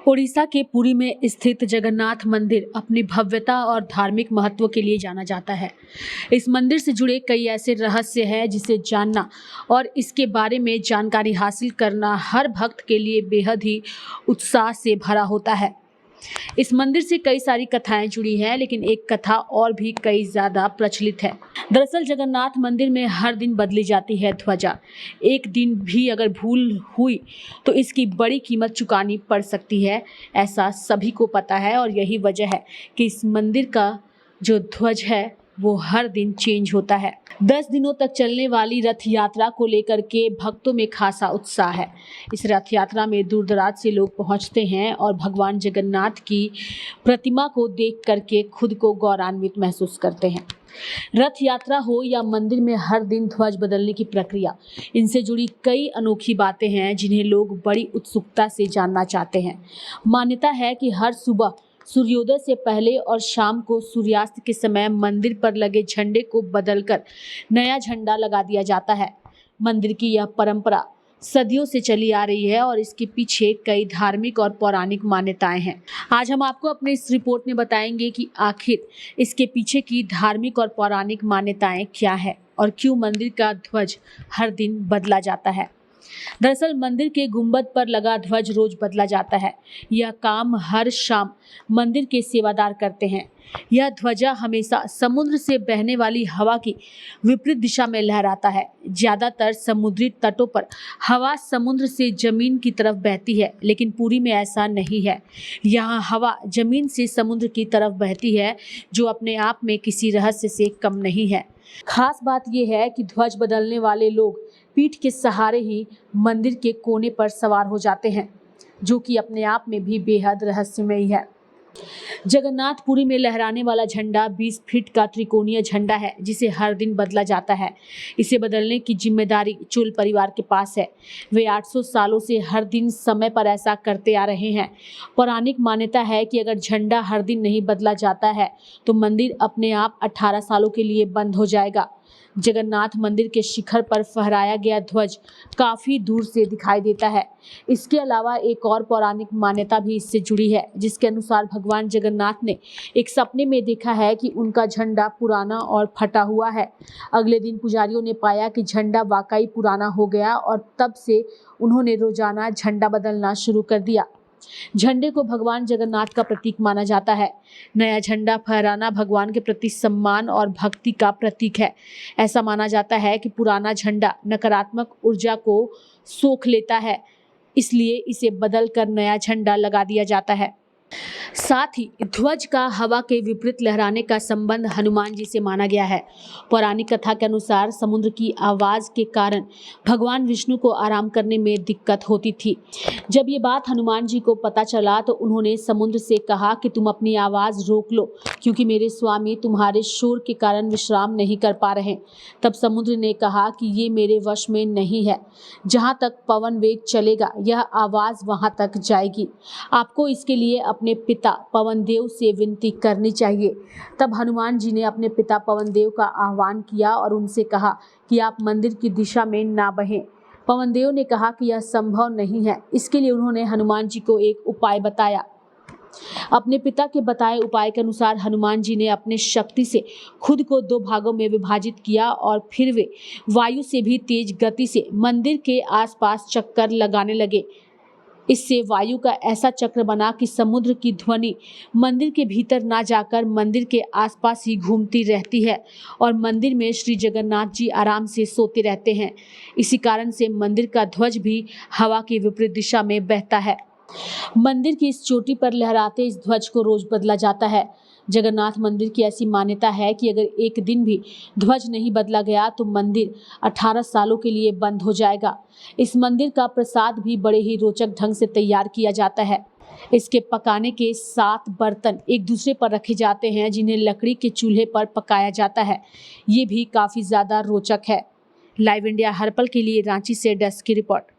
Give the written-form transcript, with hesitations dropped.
ओडिशा के पुरी में स्थित जगन्नाथ मंदिर अपनी भव्यता और धार्मिक महत्व के लिए जाना जाता है। इस मंदिर से जुड़े कई ऐसे रहस्य हैं जिसे जानना और इसके बारे में जानकारी हासिल करना हर भक्त के लिए बेहद ही उत्साह से भरा होता है। इस मंदिर से कई सारी कथाएं जुड़ी हैं, लेकिन एक कथा और भी कई ज्यादा प्रचलित है। दरअसल जगन्नाथ मंदिर में हर दिन बदली जाती है ध्वजा। एक दिन भी अगर भूल हुई तो इसकी बड़ी कीमत चुकानी पड़ सकती है, ऐसा सभी को पता है। और यही वजह है कि इस मंदिर का जो ध्वज है वो हर दिन चेंज होता है। 10 दिनों तक चलने वाली रथ यात्रा को लेकर के भक्तों में खासा उत्साह है। इस रथ यात्रा में दूर दराज से लोग पहुंचते हैं और भगवान जगन्नाथ की प्रतिमा को देख करके खुद को गौरवान्वित महसूस करते हैं। रथ यात्रा हो या मंदिर में हर दिन ध्वज बदलने की प्रक्रिया, इनसे जुड़ी कई अनोखी बातें हैं जिन्हें लोग बड़ी उत्सुकता से जानना चाहते हैं। मान्यता है कि हर सुबह सूर्योदय से पहले और शाम को सूर्यास्त के समय मंदिर पर लगे झंडे को बदलकर नया झंडा लगा दिया जाता है। मंदिर की यह परंपरा सदियों से चली आ रही है और इसके पीछे कई धार्मिक और पौराणिक मान्यताएं हैं। आज हम आपको अपने इस रिपोर्ट में बताएंगे कि आखिर इसके पीछे की धार्मिक और पौराणिक मान्यताएं क्या है और क्यों मंदिर का ध्वज हर दिन बदला जाता है। दरअसल मंदिर के गुंबद पर लगा ध्वज रोज बदला जाता है। यह काम हर शाम मंदिर के सेवादार करते हैं। यह ध्वजा हमेशा समुद्र से बहने वाली हवा की विपरीत दिशा में लहराता है। ज्यादातर समुद्री तटों पर हवा समुद्र से जमीन की तरफ बहती है, लेकिन पुरी में ऐसा नहीं है। यहाँ हवा जमीन से समुद्र की तरफ बहती है, जो अपने आप में किसी रहस्य से कम नहीं है। खास बात यह है कि ध्वज बदलने वाले लोग पीठ के सहारे ही मंदिर के कोने पर सवार हो जाते हैं, जो कि अपने आप में भी बेहद रहस्यमयी है। जगन्नाथपुरी में लहराने वाला झंडा 20 फीट का त्रिकोणीय झंडा है, जिसे हर दिन बदला जाता है। इसे बदलने की जिम्मेदारी चोल परिवार के पास है। वे 800 सालों से हर दिन समय पर ऐसा करते आ रहे हैं। पौराणिक मान्यता है कि अगर झंडा हर दिन नहीं बदला जाता है तो मंदिर अपने आप 18 सालों के लिए बंद हो जाएगा। जगन्नाथ मंदिर के शिखर पर फहराया गया ध्वज काफी दूर से दिखाई देता है। इसके अलावा एक और पौराणिक मान्यता भी इससे जुड़ी है, जिसके अनुसार भगवान जगन्नाथ ने एक सपने में देखा है कि उनका झंडा पुराना और फटा हुआ है। अगले दिन पुजारियों ने पाया कि झंडा वाकई पुराना हो गया और तब से उन्होंने रोजाना झंडा बदलना शुरू कर दिया। झंडे को भगवान जगन्नाथ का प्रतीक माना जाता है। नया झंडा फहराना भगवान के प्रति सम्मान और भक्ति का प्रतीक है। ऐसा माना जाता है कि पुराना झंडा नकारात्मक ऊर्जा को सोख लेता है, इसलिए इसे बदलकर नया झंडा लगा दिया जाता है। साथ ही ध्वज का हवा के विपरीत लहराने का संबंध हनुमान जी से माना गया है। पौराणिक कथा के अनुसार समुद्र की आवाज के कारण भगवान विष्णु को आराम करने में दिक्कत होती थी। जब ये बात हनुमान जी को पता चला तो उन्होंने समुद्र से कहा कि तुम अपनी आवाज रोक लो, क्योंकि मेरे स्वामी तुम्हारे शोर के कारण विश्राम नहीं कर पा रहे। तब समुद्र ने कहा कि ये मेरे वश में नहीं है। जहाँ तक पवन वेग चलेगा यह आवाज वहाँ तक जाएगी। आपको इसके लिए अपने पिता पवन देव से विनती करनी चाहिए। तब हनुमान जी ने अपने पिता पवन देव का आह्वान किया और उनसे कहा कि आप मंदिर की दिशा में ना बहें। पवन देव ने कहा कि यह संभव नहीं है। इसके लिए उन्होंने हनुमान जी को एक उपाय बताया। अपने पिता के बताए उपाय के अनुसार हनुमान जी ने अपने शक्ति से खुद को 2 भागों में विभाजित किया और फिर वे वायु से भी तेज गति से मंदिर के आसपास चक्कर लगाने लगे। इससे वायु का ऐसा चक्र बना कि समुद्र की ध्वनि मंदिर के भीतर ना जाकर मंदिर के आसपास ही घूमती रहती है और मंदिर में श्री जगन्नाथ जी आराम से सोते रहते हैं। इसी कारण से मंदिर का ध्वज भी हवा की विपरीत दिशा में बहता है। मंदिर की इस चोटी पर लहराते इस ध्वज को रोज बदला जाता है। जगन्नाथ मंदिर की ऐसी मान्यता है कि अगर एक दिन भी ध्वज नहीं बदला गया तो मंदिर 18 सालों के लिए बंद हो जाएगा। इस मंदिर का प्रसाद भी बड़े ही रोचक ढंग से तैयार किया जाता है। इसके पकाने के 7 बर्तन एक दूसरे पर रखे जाते हैं, जिन्हें लकड़ी के चूल्हे पर पकाया जाता है। ये भी काफी ज्यादा रोचक है। लाइव इंडिया हर पल के लिए रांची से डेस्क की रिपोर्ट।